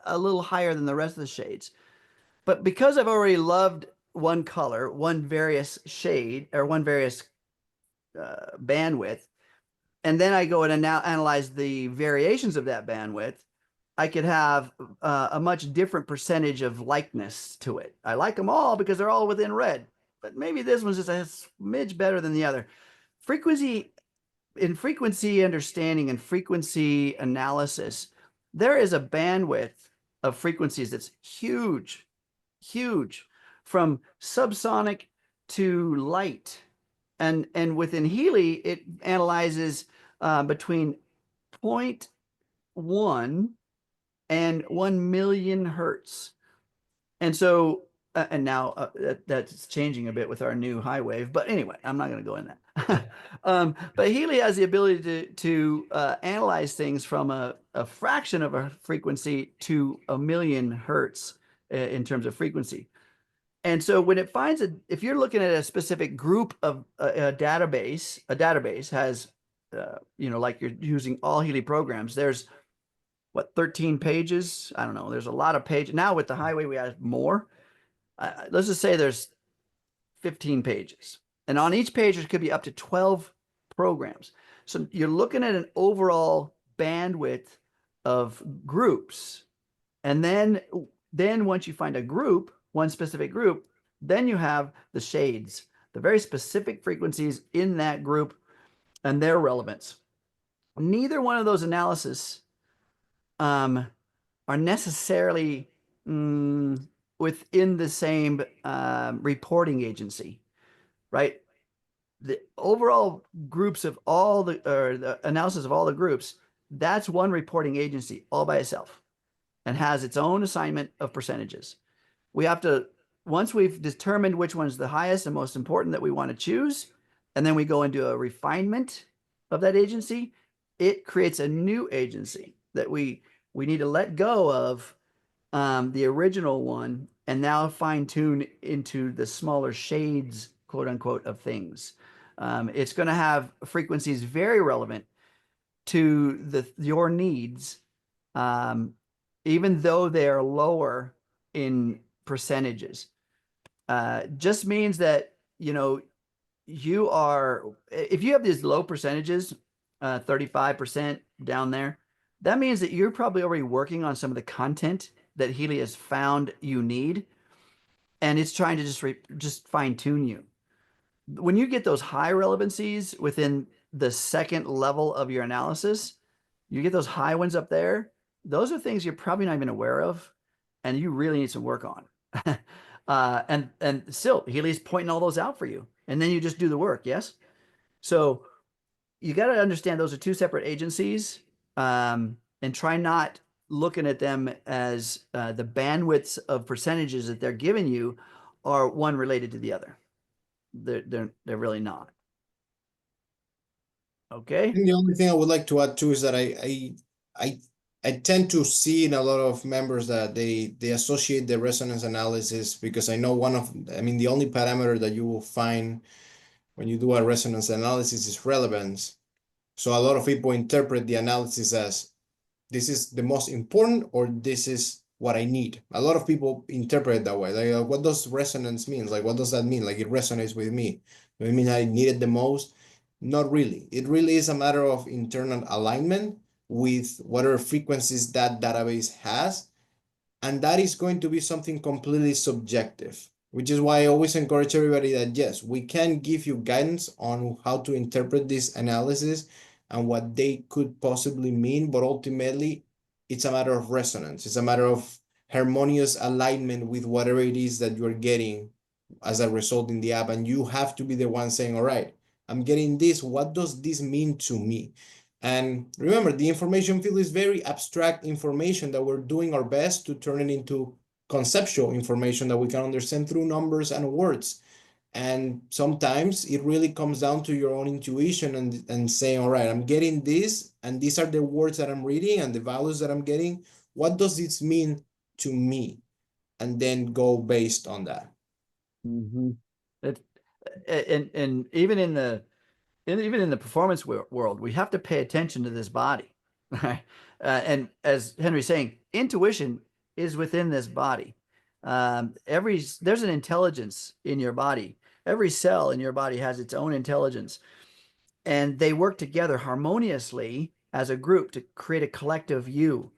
S1: a little higher than the rest of the shades. But because I've already loved one color, one various shade, or one various bandwidth, and then I go and now analyze the variations of that bandwidth, I could have a much different percentage of likeness to it. I like them all because they're all within red, but maybe this one's just a smidge better than the other. In frequency understanding and frequency analysis, there is a bandwidth of frequencies that's huge, huge, from subsonic to light. And within Healy, it analyzes between 0.1 and 1 million hertz. And so, and now that's changing a bit with our new high wave. But anyway, I'm not going to go in that. But Healy has the ability to analyze things from a fraction of a frequency to 1 million hertz in terms of frequency. And so when it finds if you're looking at a specific group of a database has, like you're using All Healy Programs, there's 13 pages? I don't know. There's a lot of pages. Now with the highway, we have more. Let's just say there's 15 pages. And on each page, there could be up to 12 programs. So you're looking at an overall bandwidth of groups. And then once you find a group, one specific group, then you have the shades, the very specific frequencies in that group and their relevance. Neither one of those analyses are necessarily within the same reporting agency, right? The overall groups of all the analysis of all the groups, that's one reporting agency all by itself and has its own assignment of percentages. We have to, once we've determined which one's the highest and most important that we want to choose, and then we go into a refinement of that agency, it creates a new agency that we need to let go of the original one and now fine tune into the smaller shades, quote unquote, of things. It's going to have frequencies very relevant to your needs, even though they are lower in percentages. just means that, you know, you are, if you have these low percentages, 35% down there, that means that you're probably already working on some of the content that Healy has found you need, and it's trying to just fine tune you. When you get those high relevancies within the second level of your analysis, you get those high ones up there. Those are things you're probably not even aware of, and you really need some work on. And still, Healy's pointing all those out for you, and then you just do the work. Yes. So you got to understand those are two separate agencies, and try not looking at them as the bandwidths of percentages that they're giving you are one related to the other. They're really not. Okay.
S3: And the only thing I would like to add too is that I tend to see in a lot of members that they associate the resonance analysis, because I know the only parameter that you will find when you do a resonance analysis is relevance. So a lot of people interpret the analysis as this is the most important, or this is what I need. A lot of people interpret it that way. Like, what does resonance mean? Like, what does that mean? Like, it resonates with me. Do it mean I need it the most? Not really. It really is a matter of internal alignment with whatever frequencies that database has. And that is going to be something completely subjective, which is why I always encourage everybody that, yes, we can give you guidance on how to interpret this analysis and what they could possibly mean, but ultimately it's a matter of resonance. It's a matter of harmonious alignment with whatever it is that you're getting as a result in the app. And you have to be the one saying, all right, I'm getting this. What does this mean to me? And remember, the information field is very abstract information that we're doing our best to turn it into conceptual information that we can understand through numbers and words. And sometimes it really comes down to your own intuition and saying, all right, I'm getting this, and these are the words that I'm reading and the values that I'm getting. What does this mean to me? And then go based on that.
S1: Mm-hmm. And even in the performance world, we have to pay attention to this body, right? And as Henry's saying, intuition is within this body. There's an intelligence in your body. Every cell in your body has its own intelligence, and they work together harmoniously as a group to create a collective you.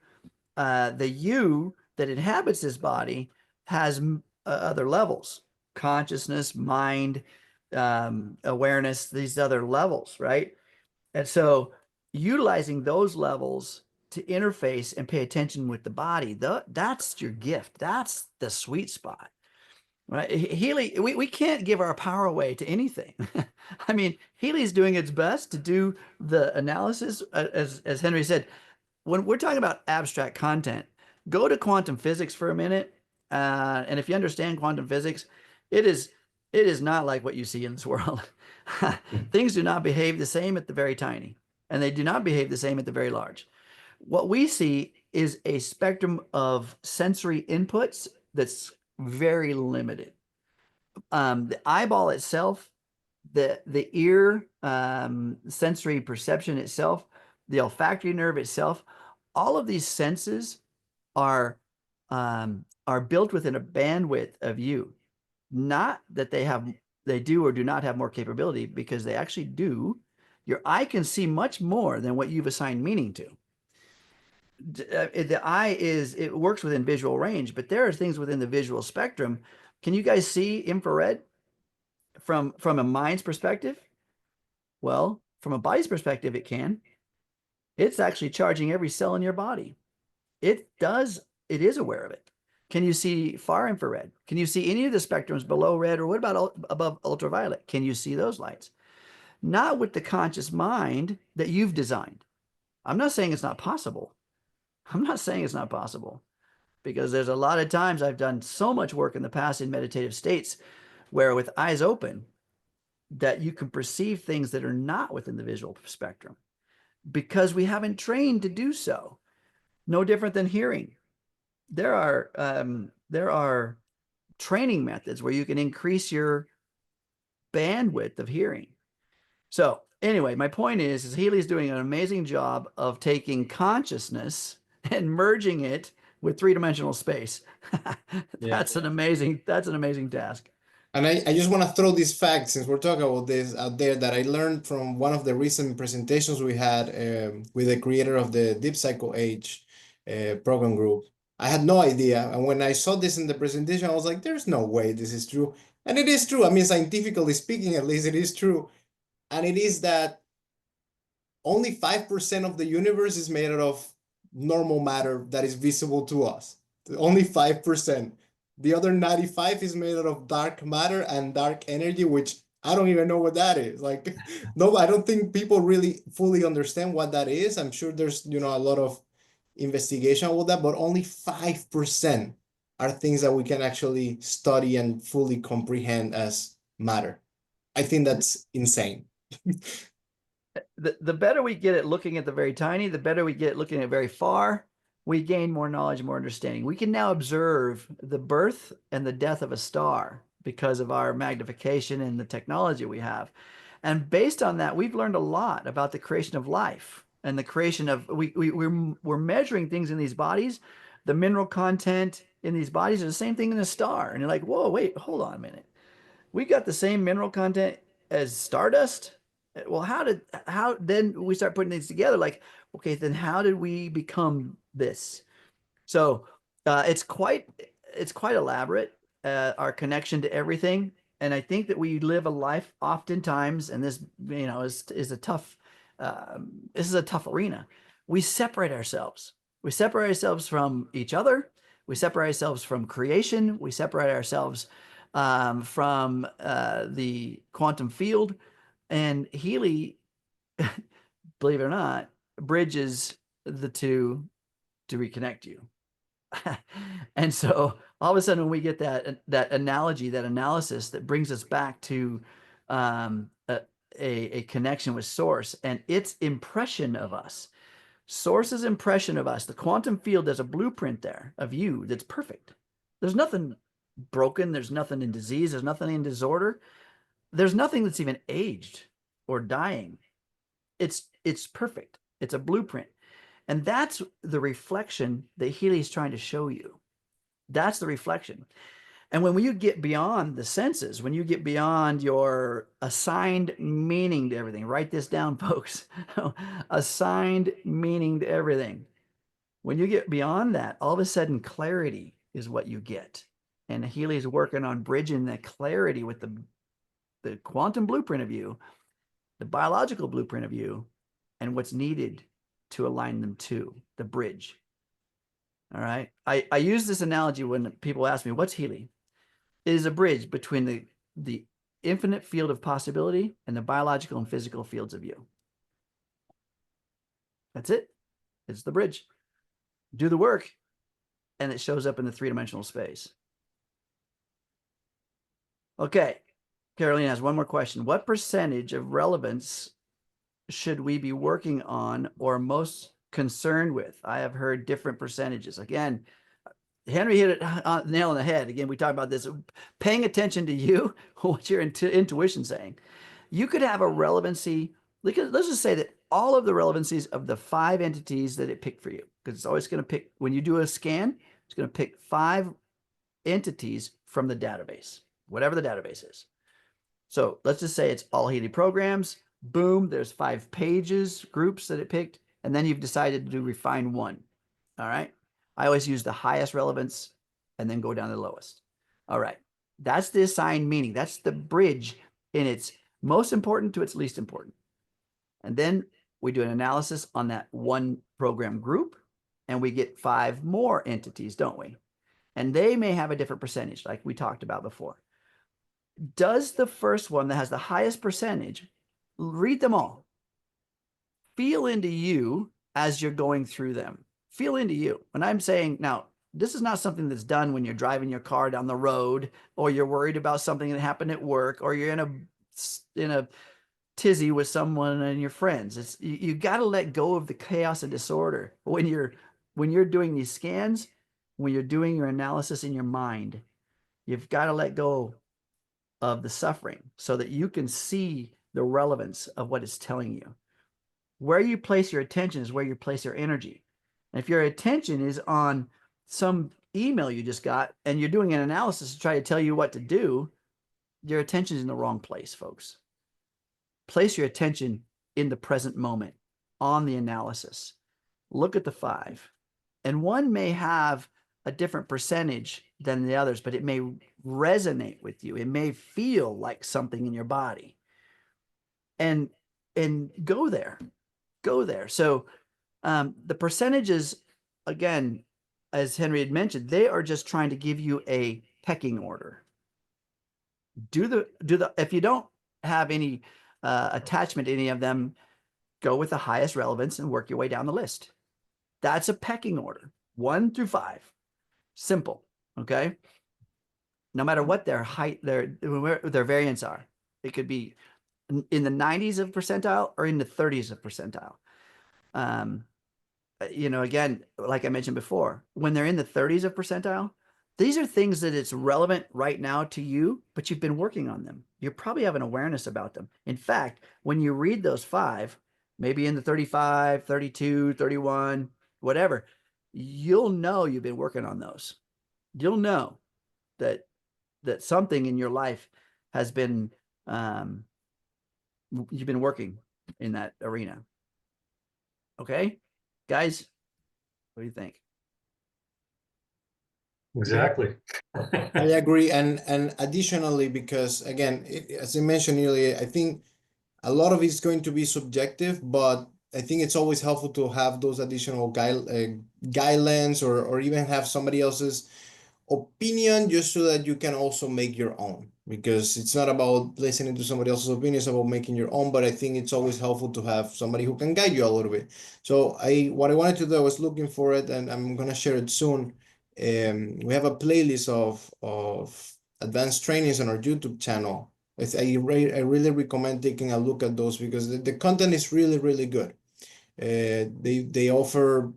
S1: The you that inhabits this body has other levels: consciousness, mind, awareness, these other levels, right? And so utilizing those levels to interface and pay attention with the body, that's your gift. That's the sweet spot, right? Healy, we can't give our power away to anything. I mean, Healy's doing its best to do the analysis, as Henry said. When we're talking about abstract content, go to quantum physics for a minute. And if you understand quantum physics, it is not like what you see in this world. Things do not behave the same at the very tiny, and they do not behave the same at the very large. What we see is a spectrum of sensory inputs that's very limited. The eyeball itself, the ear, sensory perception itself, the olfactory nerve itself, all of these senses are built within a bandwidth of you. Not that they do or do not have more capability, because they actually do. Your eye can see much more than what you've assigned meaning to. The eye it works within visual range, but there are things within the visual spectrum. Can you guys see infrared from a mind's perspective? Well, from a body's perspective, it can. It's actually charging every cell in your body. It is aware of it. Can you see far infrared? Can you see any of the spectrums below red, or what about above ultraviolet? Can you see those lights? Not with the conscious mind that you've designed. I'm not saying it's not possible. I'm not saying it's not possible, because there's a lot of times I've done so much work in the past in meditative states where, with eyes open, that you can perceive things that are not within the visual spectrum, because we haven't trained to do so. No different than hearing. There are training methods where you can increase your bandwidth of hearing. So anyway, my point is Healy's doing an amazing job of taking consciousness and merging it with three-dimensional space. That's an amazing task.
S3: And I just want to throw this fact, since we're talking about this out there, that I learned from one of the recent presentations we had with the creator of the Deep Cycle Age program group. I had no idea. And when I saw this in the presentation, I was like, there's no way this is true. And it is true. I mean, scientifically speaking, at least it is true. And it is that only 5% of the universe is made out of normal matter that is visible to us. Only 5%. The other 95 is made out of dark matter and dark energy, which I don't even know what that is. Like, no, I don't think people really fully understand what that is. I'm sure there's, a lot of investigation with that, but only 5% are things that we can actually study and fully comprehend as matter. I think that's insane.
S1: The better we get at looking at the very tiny, the better we get at looking at very far, we gain more knowledge, more understanding. We can now observe the birth and the death of a star because of our magnification and the technology we have. And based on that, we've learned a lot about the creation of life and the creation of, we're measuring things in these bodies. The mineral content in these bodies is the same thing in a star. And you're like, whoa, wait, hold on a minute. We got the same mineral content as stardust? Well, how then we start putting things together? Like, okay, then how did we become this? So it's quite elaborate, our connection to everything. And I think that we live a life oftentimes, and this, is a tough, this is a tough arena. We separate ourselves. We separate ourselves from each other. We separate ourselves from creation. We separate ourselves from the quantum field. And Healy, believe it or not, bridges the two to reconnect you. And so all of a sudden, when we get that analogy, that analysis that brings us back to a connection with source and its impression of us, source's impression of us, the quantum field, there's a blueprint there of you that's perfect. There's nothing broken. There's nothing in disease. There's nothing in disorder. There's nothing that's even aged or dying. It's perfect. It's a blueprint. And that's the reflection that Healy is trying to show you. That's the reflection. And when you get beyond the senses, when you get beyond your assigned meaning to everything, write this down, folks. Assigned meaning to everything. When you get beyond that, all of a sudden clarity is what you get. And Healy's working on bridging that clarity with the quantum blueprint of you, the biological blueprint of you, and what's needed to align them to the bridge. All right. I use this analogy when people ask me, what's Healy? It is a bridge between the infinite field of possibility and the biological and physical fields of you. That's it. It's the bridge. Do the work, and it shows up in the three-dimensional space. Okay. Caroline has one more question. What percentage of relevance should we be working on or most concerned with? I have heard different percentages. Again, Henry hit it on nail on the head. Again, we talked about this. Paying attention to you, what's your intuition saying? You could have a relevancy. Let's just say that all of the relevancies of the 5 entities that it picked for you, because it's always going to pick, when you do a scan, it's going to pick 5 entities from the database, whatever the database is. So let's just say it's All Healy Programs. Boom, there's 5 pages, groups that it picked, and then you've decided to refine one. All right. I always use the highest relevance and then go down to the lowest. All right. That's the assigned meaning. That's the bridge in its most important to its least important. And then we do an analysis on that one program group, and we get 5 more entities, don't we? And they may have a different percentage, like we talked about before. Does the first one that has the highest percentage, read them all, feel into you as you're going through them? Feel into you. When I'm saying, now, this is not something that's done when you're driving your car down the road, or you're worried about something that happened at work, or you're in a tizzy with someone and your friends. It's you got to let go of the chaos and disorder when you're doing these scans, when you're doing your analysis in your mind. You've got to let go of the suffering so that you can see the relevance of what it's telling you. Where you place your attention is where you place your energy. And if your attention is on some email you just got and you're doing an analysis to try to tell you what to do, your attention is in the wrong place, folks. Place your attention in the present moment on the analysis. Look at the 5. And one may have a different percentage than the others, but it may resonate with you. It may feel like something in your body. And go there. Go there. So the percentages, again, as Henry had mentioned, they are just trying to give you a pecking order. If you don't have any attachment to any of them, go with the highest relevance and work your way down the list. That's a pecking order, 1 through 5. Simple. Okay. No matter what their height, their variants are, it could be in the 90s of percentile or in the 30s of percentile. You know, again, like I mentioned before, when they're in the 30s of percentile, these are things that it's relevant right now to you, but you've been working on them. You probably have an awareness about them. In fact, when you read those 5, maybe in the 35, 32, 31, whatever, you'll know you've been working on those. You'll know that something in your life has been, you've been working in that arena. Okay, guys, what do you think?
S2: Exactly.
S3: I agree, and additionally, because again, as I mentioned earlier, I think a lot of it's going to be subjective, but I think it's always helpful to have those additional guidelines, or even have somebody else's opinion, just so that you can also make your own. Because it's not about listening to somebody else's opinion, it's about making your own. But I think it's always helpful to have somebody who can guide you a little bit. So what I wanted to do, I was looking for it, and I'm gonna share it soon. We have a playlist of advanced trainings on our YouTube channel. I really recommend taking a look at those, because the content is really, really good. They offer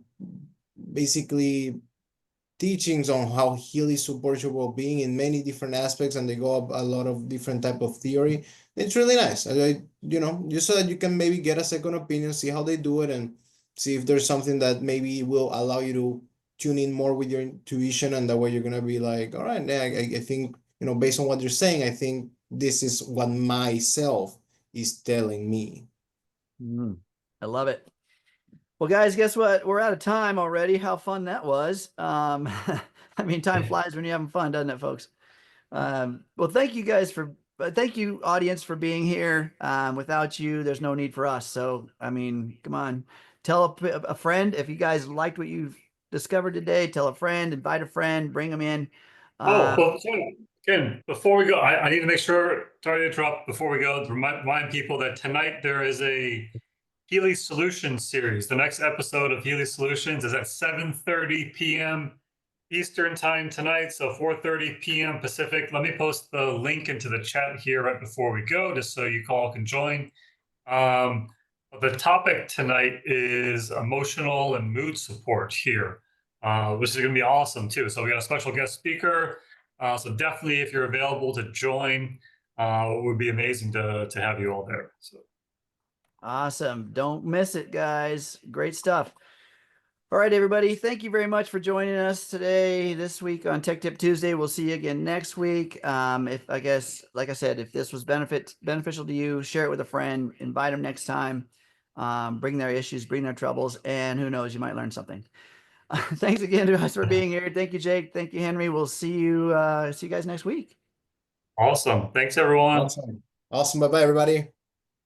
S3: basically teachings on how Healy supports your well-being in many different aspects, and they go up a lot of different type of theory. It's really nice. You know, just so that you can maybe get a second opinion, see how they do it, and see if there's something that maybe will allow you to tune in more with your intuition, and that way you're gonna be like, all right, yeah, I think, you know, based on what you're saying, I think this is what myself is telling me.
S1: I love it. Well, guys, guess what? We're out of time already. How fun that was. I mean, time flies when you're having fun, doesn't it, folks? Well, thank you guys thank you, audience, for being here. Without you, there's no need for us. So, I mean, come on, tell a friend. If you guys liked what you've discovered today, tell a friend, invite a friend, bring them in.
S2: Well, Ken, before we go, I need to make sure, sorry to interrupt, before we go, to remind people that tonight there is a Healy Solutions series. The next episode of Healy Solutions is at 7:30 p.m. Eastern time tonight, so 4:30 p.m. Pacific. Let me post the link into the chat here right before we go, just so you all can join. The topic tonight is emotional and mood support here, which is going to be awesome too. So we got a special guest speaker. So definitely, if you're available to join, it would be amazing to have you all there. So.
S1: Awesome. Don't miss it, guys. Great stuff. All right, everybody. Thank you very much for joining us today, this week on Tech Tip Tuesday. We'll see you again next week. If I guess, like I said, if this was beneficial to you, share it with a friend, invite them next time, bring their issues, bring their troubles, and who knows, you might learn something. Thanks again to us for being here. Thank you, Jake. Thank you, Henry. We'll see you guys next week.
S2: Awesome. Thanks, everyone.
S3: Awesome. Bye-bye, everybody.